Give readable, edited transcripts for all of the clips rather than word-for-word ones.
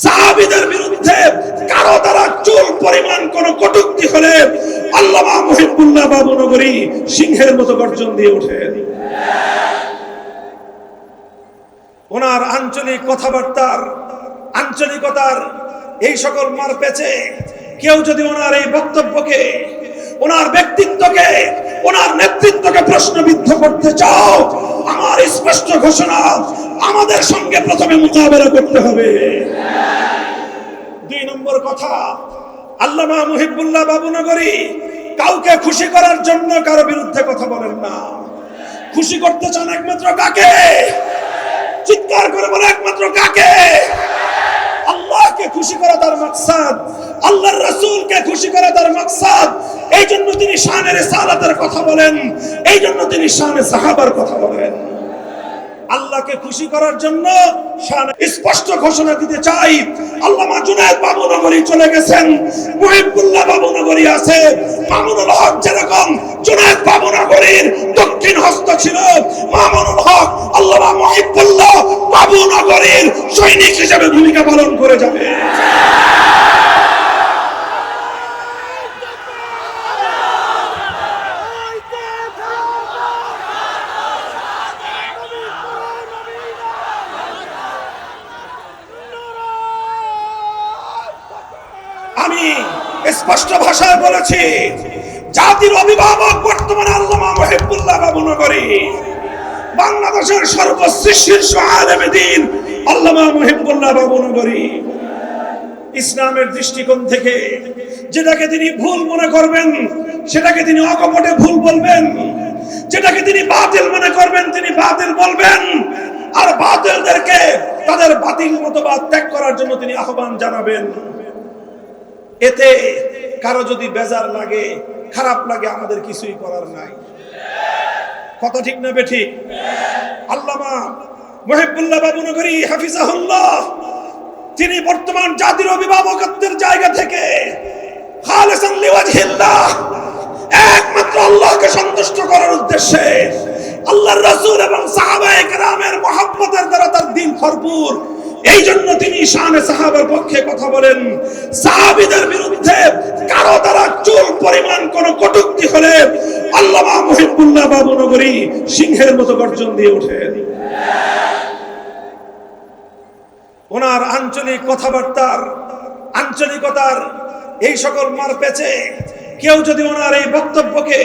সাহাবীদের বিরুদ্ধে কারো দ্বারা চুল পরিমাণ কোন কটূক্তি হলে আল্লামা মুহিবুল্লাহ বাবুনগরী সিংহের মতো গর্জন দিয়ে ওঠেন। ওনার আঞ্চলিক কথাবার্তার আঞ্চলিকতার এই সকল মার পেছে কেউ যদি ওনার এই বক্তব্যকে, ওনার ব্যক্তিত্বকে, ওনার নেতৃত্বকে প্রশ্নবিদ্ধ করতে চাও, আমার স্পষ্ট ঘোষণা, আমাদের সঙ্গে প্রথমে মোকাবেলা করতে হবে। 2 নম্বর কথা, আল্লামা মুহিবুল্লাহ বাবুনগরী কাউকে খুশি করার জন্য কারো বিরুদ্ধে কথা বলেন না। খুশি করতে চান একমাত্র কাকে? চিৎকার করে বলে একমাত্র কাকে? আল্লাহকে খুশি করা তার মাকসাদ, আল্লাহর রাসূলকে খুশি করা তার মাকসাদ। এই জন্য তিনি শানে রিসালাতের কথা বলেন, এই জন্য তিনি শানে সাহাবার কথা বলেন। আল্লাহকে খুশি করার জন্য স্পষ্ট ঘোষণা দিতে চাই, আল্লামা জুনায়েদ বাবুনগরী চলে গেছেন, মুহিবুল্লাহ বাবুনগরী আছে। মামুনুল হক যেরকম জুনায়েদ বাবুনগরীর দক্ষিণ হস্ত ছিল, মামুনুল হক আল্লামা মুহিবুল্লাহ বাবুনগরীর সৈনিক হিসেবে ভূমিকা পালন করে যাবে। আমি স্পষ্ট ভাষায় বলেছি, জাতির অভিভাবক বর্তমানে আল্লামা মুহিবুল্লাহ বাবুনগরী, বাংলাদেশের সর্বশ্রেষ্ঠ আলেমে দ্বীন আল্লামা মুহিবুল্লাহ বাবুনগরী। ইসলামের দৃষ্টিকোণ থেকে যেটাকে তিনি ভুল মনে করবেন সেটাকে তিনি অকপটে ভুল বলবেন, যেটাকে তিনি বাতিল মনে করবেন তিনি বাতিল বলবেন, আর বাতিলদেরকে তাদের বাতিল মতবাদ ত্যাগ করার জন্য তিনি আহ্বান জানাবেন। এতে কারো যদি বেজার লাগে, খারাপ লাগে, আমাদের কিছুই করার নাই। কথা ঠিক না বেঠিক? আল্লামা মুহিবুল্লাহ বাবুনগরী হাফিজাহুল্লাহ তিনি বর্তমান জাতির অভিভাবকত্বের জায়গা থেকে খালিসান লিওয়াজহিল্লাহ, একমাত্র আল্লাহকে সন্তুষ্ট করার উদ্দেশ্যে, আল্লাহর রাসূল এবং সাহাবায়ে কেরামের মহব্বতের দ্বারা তার দিল ভরপুর, এই জন্য তিনি শানে সাহাবার পক্ষে কথা বলেন। সাহাবীদের বিরুদ্ধে কারো দ্বারা চুল পরিমাণ কোন কটূক্তি হলে আল্লামা মুহিবুল্লাহ বাবুনগরী সিংহের মতো গর্জন দিয়ে ওঠেন। ওনার আঞ্চলিক কথাবার্তার আঞ্চলিকতার এই সকল মার পেছে কেউ যদি ওনার এই বক্তব্যকে,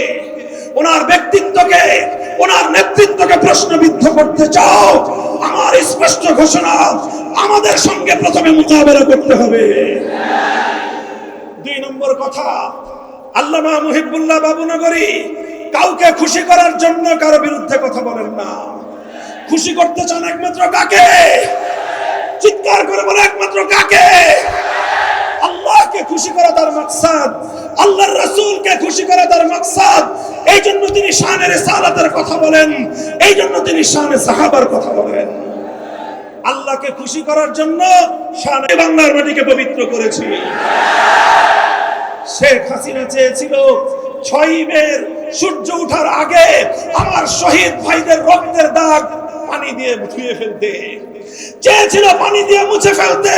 ওনার ব্যক্তিত্বকে, ওনার নেতৃত্বকে প্রশ্নবিদ্ধ করতে চাও, আমার স্পষ্ট ঘোষণা, আমাদের সঙ্গে প্রথমে মোকাবেলা করতে হবে। 2 নম্বর কথা, আল্লামা মুহিবুল্লাহ বাবুনগরী কাউকে খুশি করার জন্য কারো বিরুদ্ধে কথা বলেন না। খুশি করতে চান একমাত্র কাকে? চিৎকার করে বলে একমাত্র কাকে? আল্লাহকে খুশি করা তার মাকসাদ, আল্লাহর রাসূলকে খুশি করা তার মাকসাদ। এই জন্য তিনি শানে রিসালাতের কথা বলেন, এই জন্য তিনি শানে সাহাবার কথা বলেন। আল্লাহকে খুশি করার জন্য শানে বাংলার মাটিকে পবিত্র করেছি। শেখ হাসিনা চেয়েছিল 6 মে সূর্য ওঠার আগে আমার শহীদ ভাইদের রক্তের দাগ পানি দিয়ে ধুয়ে ফেলতে, চেয়েছিল পানি দিয়ে মুছে ফেলতে,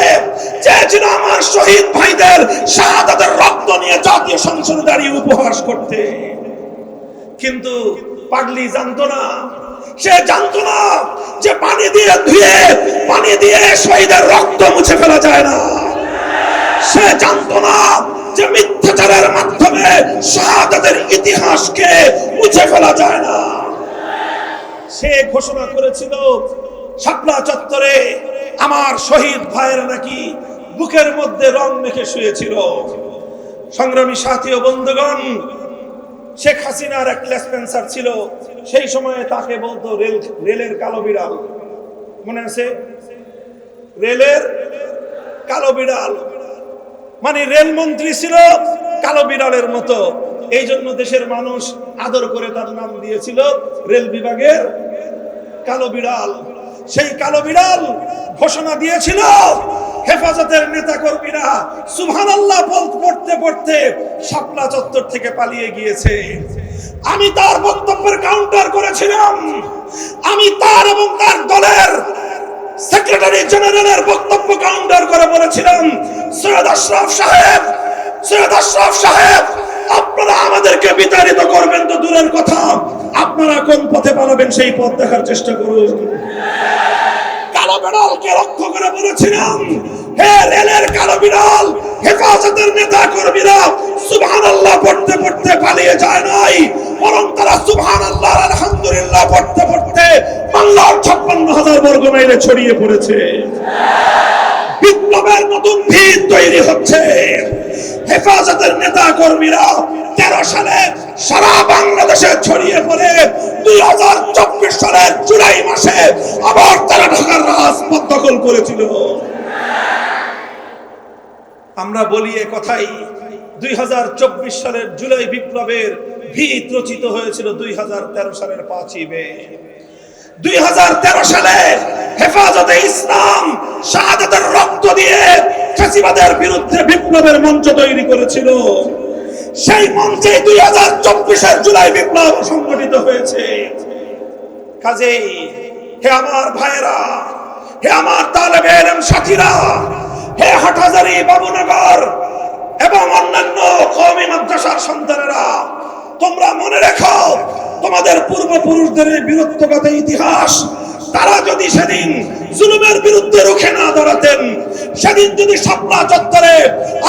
চেয়েছিল আমার শহীদ ভাইদের শাহাদাতের রক্ত নিয়ে জাতীয় সংসদে দাঁড়িয়ে উপহাস করতে। কিন্তু পাগলি জানতো না, সে জানতো না যে পানি দিয়ে ধুয়ে, পানি দিয়ে শহীদের রক্ত মুছে ফেলা যায় না। সে জানতো না যে মিথ্যাচারের মাধ্যমে শাহাদাতের ইতিহাসকে মুছে ফেলা যায় না। সে ঘোষণা করেছিল শাপলা চত্বরে আমার শহীদ ভাইয়েরা নাকি বুকের মধ্যে রং মেখে শুয়েছিল। সংগ্রামী সাথী ও বন্ধুগণ, শেখ হাসিনার এক লেসপেন্সার ছিল, সেই সময়ে তাকে বলতো রেলের কালো বিড়াল। মনে আছে? রেলের কালো বিড়াল, মানে রেল মন্ত্রী ছিল কালো বিড়ালের মতো। এই জন্য দেশের মানুষ আদর করে তার নাম দিয়েছিল রেল বিভাগের কালো বিড়াল। সেই কালো বিড়াল ঘোষণা দিয়েছিল, হেফাজতের নেতা কর্মীরা সুবহানাল্লাহ পড়তে পড়তে শাপলা চত্বর থেকে পালিয়ে গিয়েছে। আমি তার বক্তব্যের কাউন্টার করেছিলাম। আমি তার এবং তার দলের সেক্রেটারি জেনারেলের বক্তব্য কাউন্টার করে বলেছিলাম, সৈয়দ আশরাফ সাহেব আপনারা আমাদেরকে বিতাড়িত করবেন তো দূরের কথা, আপনারা কোন পথে পালাবেন সেই পথ দেখার চেষ্টা করুন। কালো বিড়ালকে লক্ষ্য করে বলেছিলাম, হে রেলের কালো বিড়াল, হেফাজতের নেতা কর্মীরা সুবহানাল্লাহ পড়তে পড়তে পালিয়ে যায় নাই, বরং তারা সুবহানাল্লাহ আলহামদুলিল্লাহ পড়তে পড়তে বাংলার 56,000 বর্গ মাইলে ছড়িয়ে পড়েছে। বিপ্লবের নতুন ভিত তৈরি হচ্ছে। হেফাজতের নেতা কর্মীরা 13 সালে সারা বাংলাদেশে ছড়িয়ে পড়ে 2024 সালের জুলাই মাসে আবার তারা ঢাকার রাজপথ দখল করেছিল। আমরা বলি এ কথাই 2024 সালের জুলাই বিপ্লবের ভিত রচিত হয়েছিল 2013 সালের 5ই মে। 2013 সালে হেফাজতে ইসলাম শাহাদাতের রক্ত দিয়ে ফ্যাসিবাদের বিরুদ্ধে বিপ্লবের মঞ্চ তৈরি করেছিল। সেই মঞ্চে 2024 জুলাই বিপ্লব সংগঠিত হয়েছে। কাজেই হে আমার ভাইয়েরা, হে আমার তালেবে ইলম সাথীরা, হে হাটহাজারী, বাবুনগর এবং অন্যান্য কওমি মাদ্রাসার সন্তানেরা, তোমরা মনে রেখো তোমাদের পূর্বপুরুষদের বীরত্বগত ইতিহাস, তারা যদি সেদিন জুলুমের বিরুদ্ধে রুখে না দাঁড়াতেন, সেদিন যদি শাপলা চত্বরে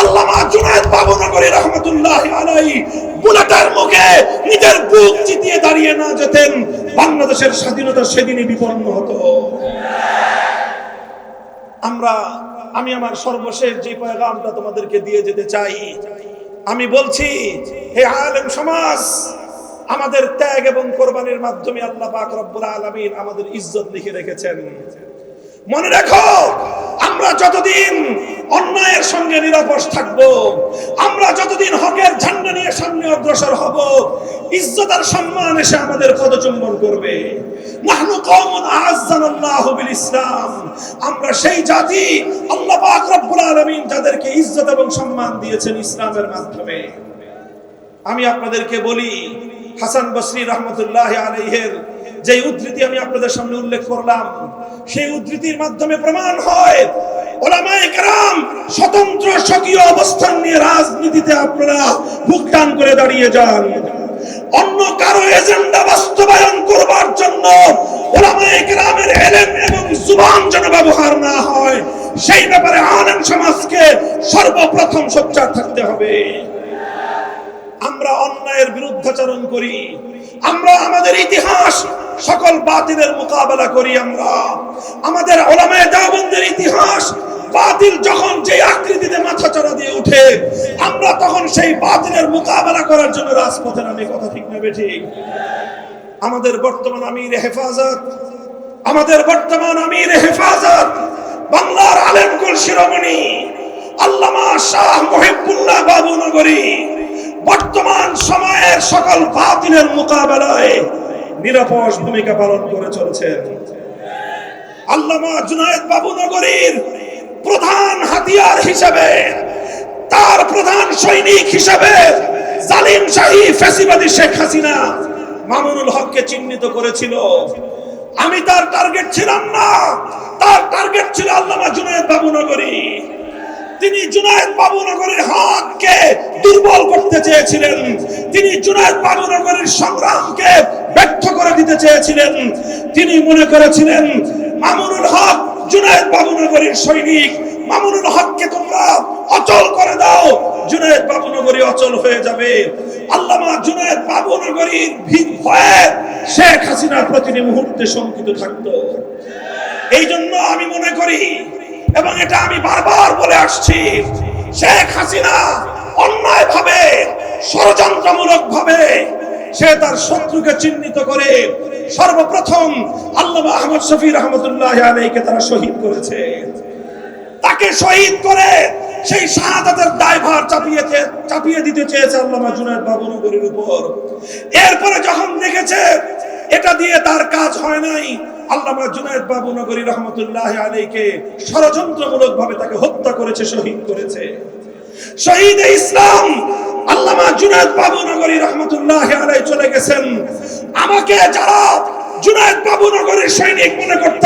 আল্লামা জুনায়েদ বাবুনগরী রহমাতুল্লাহি আলাইহি বুলেটের মুখে নিজের বুক চিতিয়ে দাঁড়িয়ে না যেতেন, বাংলাদেশের স্বাধীনতা সেদিনই বিপন্ন হতো। আমি আমার সর্বশেষ যে পয়গামটা তোমাদেরকে দিয়ে যেতে চাই, আমি বলছি, হে আলেম সমাজ, আমাদের ত্যাগ এবং কোরবানির মাধ্যমে আল্লাহ পাক রব্বুল আলামিন আমাদের ইজ্জত লিখে রেখেছেন। মনে রাখো, আমরা যতদিন অন্যায়ের সঙ্গে নিরপেক্ষ থাকব, আমরা যতদিন হকের ঝান্ডা নিয়ে সামনে অগ্রসর হব, ইজ্জত আর সম্মান এসে আমাদের পদচুম্বন করবে। নাহনু কওমুন আ'আজ্জানাল্লাহু বিল ইসলাম, আমরা সেই জাতি আল্লাহ পাক রব্বুল আলামিন যাদেরকে ইজ্জত এবং সম্মান দিয়েছেন ইসলামের মাধ্যমে। আমি আপনাদেরকে বলি, হাসান বসরি রহমতুল্লাহি আলাইহির যে উদ্ধৃতি আমি আপনাদের সামনে উল্লেখ করলাম, সেই উদ্ধৃতির মাধ্যমে প্রমাণ হয় উলামায়ে কেরাম স্বতন্ত্র স্বকীয় অবস্থান নিয়ে রাজনীতিতে আপনারা বুক টান করে দাঁড়িয়ে যান। অন্য কারো এজেন্ডা বাস্তবায়ন করবার জন্য উলামায়ে কেরামের ইলম এবং জুবান যেন ব্যবহার না হয়, সেই ব্যাপারে আলেম সমাজকে সর্বপ্রথম সোচ্চার থাকতে হবে। আমরা অন্যায়ের বিরুদ্ধাচরণ করি, আমরা আমাদের ইতিহাস সকল বাতিলের মোকাবেলা করি। আমরা আমাদের উলামায়ে দেওবন্দের ইতিহাস, বাতিল যখন যে আকৃতিতে মাথাচাড়া দিয়ে উঠে, আমরা তখন সেই বাতিলের মোকাবেলা করার জন্য রাজপথে নামে। কথা ঠিক না বেঠিক? আমাদের বর্তমান আমির হেফাজত বাংলার আলেমকুল শিরোমণি আল্লামা শাহ মুহিবুল্লাহ বাবুনগরী বর্তমান সময়ের সকল বাতিলের মোকাবেলায় নিরপেক্ষ ভূমিকা পালন করে চলেছেন। আল্লামা জুনায়েদ বাবুনগরীর প্রধান হাতিয়ার হিসেবে, তার প্রধান সৈনিক হিসেবে জালিম শাহী ফ্যাসিবাদী শেখ হাসিনা মামুনুল হককে চিহ্নিত করেছিল। আমি তার টার্গেট ছিলাম না, তার টার্গেট ছিল আল্লামা জুনায়েদ বাবুনগরী। তিনি জুনায়েদ বাবুনগরীর হককে দুর্বল করতে চেয়েছিলেন, তিনি জুনায়েদ বাবুনগরীর সংগ্রামকে ব্যর্থ করে দিতে চেয়েছিলেন। তিনি মনে করেছিলেন মামুনুল হক জুনায়েদ বাবুনগরীর সৈনিক, মামুনুল হককে তোমরা অচল করে দাও, জুনায়েদ বাবুনগরী অচল হয়ে যাবে। আল্লামা জুনায়েদ বাবুনগরীর ভয়ে শেখ হাসিনা প্রতিটি মুহূর্তে শঙ্কিত থাকতো। এই জন্য আমি মনে করি, এবং এটা আমি বারবার বলে আসছি, শেখ হাসিনা অন্যায় ভাবে, ষড়যন্ত্রমূলক ভাবে সে তার শত্রুকে চিহ্নিত করে সর্বপ্রথম আল্লামা আহমদ শফি রহমতুল্লাহি আলাইহিকে তারা শহীদ করেছে। তাকে শহীদ করে সেই শাহাদাতের দায়ভার চাপিয়ে দিতে চেয়েছে আল্লামা জুনায়েদ বাবুনগরীর উপর। এরপরে যখন দেখেছে এটা দিয়ে তার কাজ হয় নাই, আল্লামা জুনায়েদ বাবুনগরী রহমতুল্লাহি আলাইহিকে ষড়যন্ত্রমূলক ভাবে তাকে হত্যা করেছে, শহীদ করেছে। শহীদে ইসলাম আল্লামা জুনায়েদ বাবুনগরী রহমতুল্লাহি আলাইহি চলে গেছেন। আমাকে যারা জুনায়েদ বাবুনগরীর সৈনিক মনে করত,